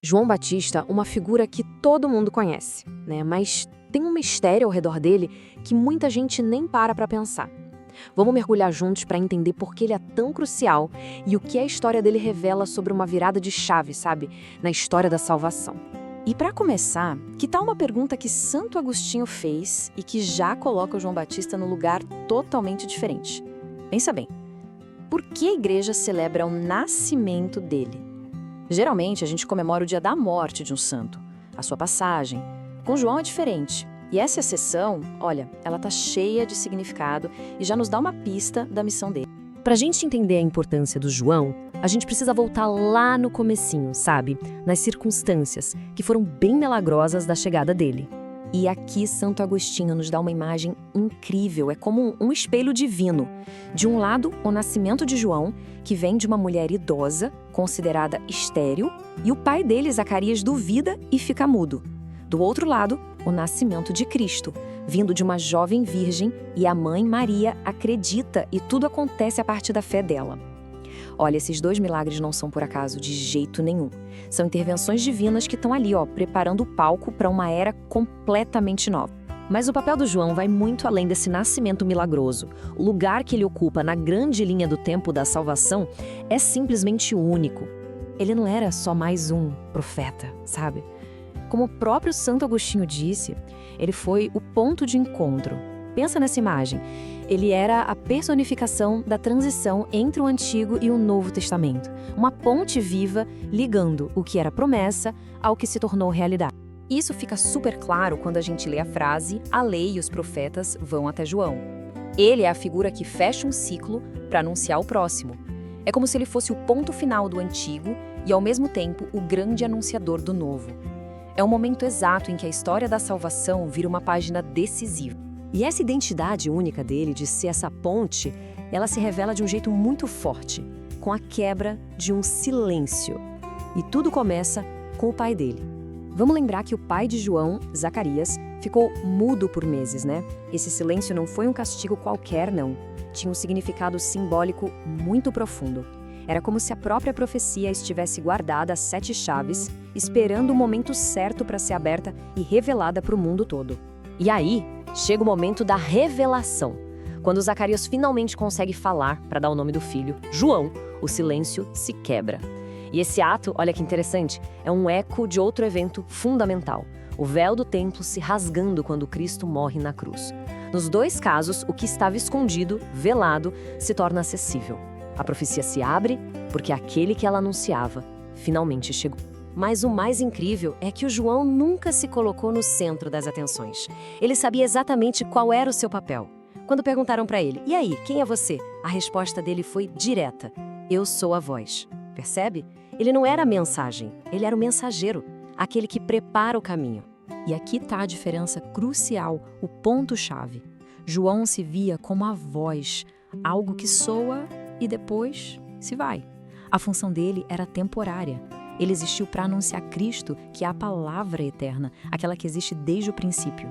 João Batista, uma figura que todo mundo conhece, né? Mas tem um mistério ao redor dele que muita gente nem para pensar. Vamos mergulhar juntos para entender por que ele é tão crucial e o que a história dele revela sobre uma virada de chave, sabe? Na história da salvação. E para começar, que tal uma pergunta que Santo Agostinho fez e que já coloca o João Batista num lugar totalmente diferente? Pensa bem, por que a igreja celebra o nascimento dele? Geralmente a gente comemora o dia da morte de um santo, a sua passagem. Com João é diferente. E essa exceção, olha, ela tá cheia de significado e já nos dá uma pista da missão dele. Pra gente entender a importância do João, a gente precisa voltar lá no comecinho, sabe? Nas circunstâncias, que foram bem milagrosas da chegada dele. E aqui Santo Agostinho nos dá uma imagem incrível, é como um espelho divino. De um lado, o nascimento de João, que vem de uma mulher idosa, considerada estéril, e o pai dele, Zacarias, duvida e fica mudo. Do outro lado, o nascimento de Cristo, vindo de uma jovem virgem, e a mãe Maria acredita e tudo acontece a partir da fé dela. Olha, esses dois milagres não são por acaso, de jeito nenhum. São intervenções divinas que estão ali, preparando o palco para uma era completamente nova. Mas o papel do João vai muito além desse nascimento milagroso. O lugar que ele ocupa na grande linha do tempo da salvação é simplesmente único. Ele não era só mais um profeta, sabe? Como o próprio Santo Agostinho disse, ele foi o ponto de encontro. Pensa nessa imagem. Ele era a personificação da transição entre o Antigo e o Novo Testamento. Uma ponte viva ligando o que era promessa ao que se tornou realidade. Isso fica super claro quando a gente lê a frase "A lei e os profetas vão até João". Ele é a figura que fecha um ciclo para anunciar o próximo. É como se ele fosse o ponto final do Antigo e, ao mesmo tempo, o grande anunciador do Novo. É o momento exato em que a história da salvação vira uma página decisiva. E essa identidade única dele de ser essa ponte, ela se revela de um jeito muito forte, com a quebra de um silêncio. E tudo começa com o pai dele. Vamos lembrar que o pai de João, Zacarias, ficou mudo por meses, né? Esse silêncio não foi um castigo qualquer, não. Tinha um significado simbólico muito profundo. Era como se a própria profecia estivesse guardada às 7 chaves, esperando o momento certo para ser aberta e revelada para o mundo todo. E aí, chega o momento da revelação. Quando Zacarias finalmente consegue falar para dar o nome do filho, João, o silêncio se quebra. E esse ato, olha que interessante, é um eco de outro evento fundamental. O véu do templo se rasgando quando Cristo morre na cruz. Nos dois casos, o que estava escondido, velado, se torna acessível. A profecia se abre porque aquele que ela anunciava finalmente chegou. Mas o mais incrível é que o João nunca se colocou no centro das atenções. Ele sabia exatamente qual era o seu papel. Quando perguntaram para ele, "E aí, quem é você?", a resposta dele foi direta: "Eu sou a voz". Percebe? Ele não era a mensagem, ele era o mensageiro, aquele que prepara o caminho. E aqui está a diferença crucial, o ponto-chave. João se via como a voz, algo que soa e depois se vai. A função dele era temporária. Ele existiu para anunciar Cristo, que é a palavra eterna, aquela que existe desde o princípio.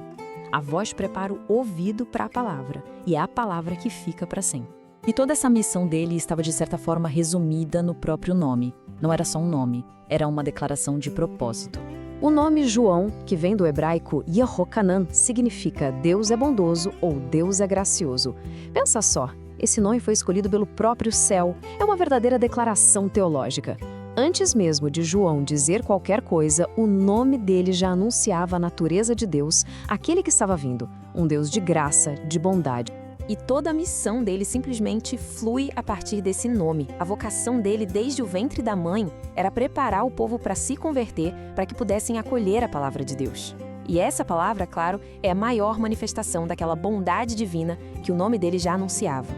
A voz prepara o ouvido para a palavra, e é a palavra que fica para sempre. E toda essa missão dele estava, de certa forma, resumida no próprio nome. Não era só um nome, era uma declaração de propósito. O nome João, que vem do hebraico Yehochanan, significa Deus é bondoso ou Deus é gracioso. Pensa só, esse nome foi escolhido pelo próprio céu. É uma verdadeira declaração teológica. Antes mesmo de João dizer qualquer coisa, o nome dele já anunciava a natureza de Deus, aquele que estava vindo, um Deus de graça, de bondade. E toda a missão dele simplesmente flui a partir desse nome. A vocação dele desde o ventre da mãe era preparar o povo para se converter, para que pudessem acolher a palavra de Deus. E essa palavra, claro, é a maior manifestação daquela bondade divina que o nome dele já anunciava.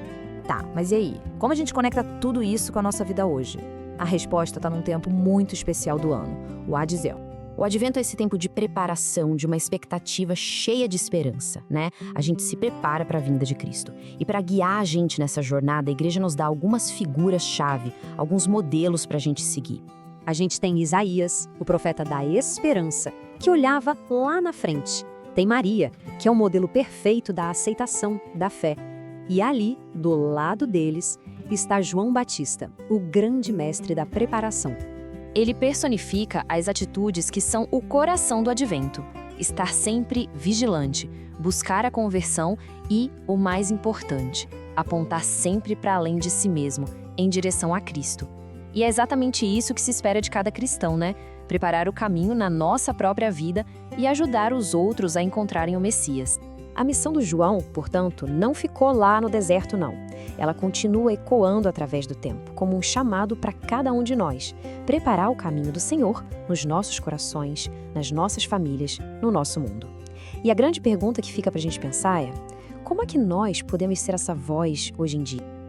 Tá, mas e aí? Como a gente conecta tudo isso com a nossa vida hoje? A resposta está num tempo muito especial do ano, o Adviento. O Advento é esse tempo de preparação, de uma expectativa cheia de esperança, né? A gente se prepara para a vinda de Cristo. E para guiar a gente nessa jornada, a igreja nos dá algumas figuras-chave, alguns modelos para a gente seguir. A gente tem Isaías, o profeta da esperança, que olhava lá na frente. Tem Maria, que é o modelo perfeito da aceitação, da fé. E ali, do lado deles, está João Batista, o grande mestre da preparação. Ele personifica as atitudes que são o coração do advento: estar sempre vigilante, buscar a conversão e, o mais importante, apontar sempre para além de si mesmo, em direção a Cristo. E é exatamente isso que se espera de cada cristão, né? Preparar o caminho na nossa própria vida e ajudar os outros a encontrarem o Messias. A missão do João, portanto, não ficou lá no deserto, não. Ela continua ecoando através do tempo, como um chamado para cada um de nós, preparar o caminho do Senhor nos nossos corações, nas nossas famílias, no nosso mundo. E a grande pergunta que fica para a gente pensar é: como é que nós podemos ser essa voz hoje em dia?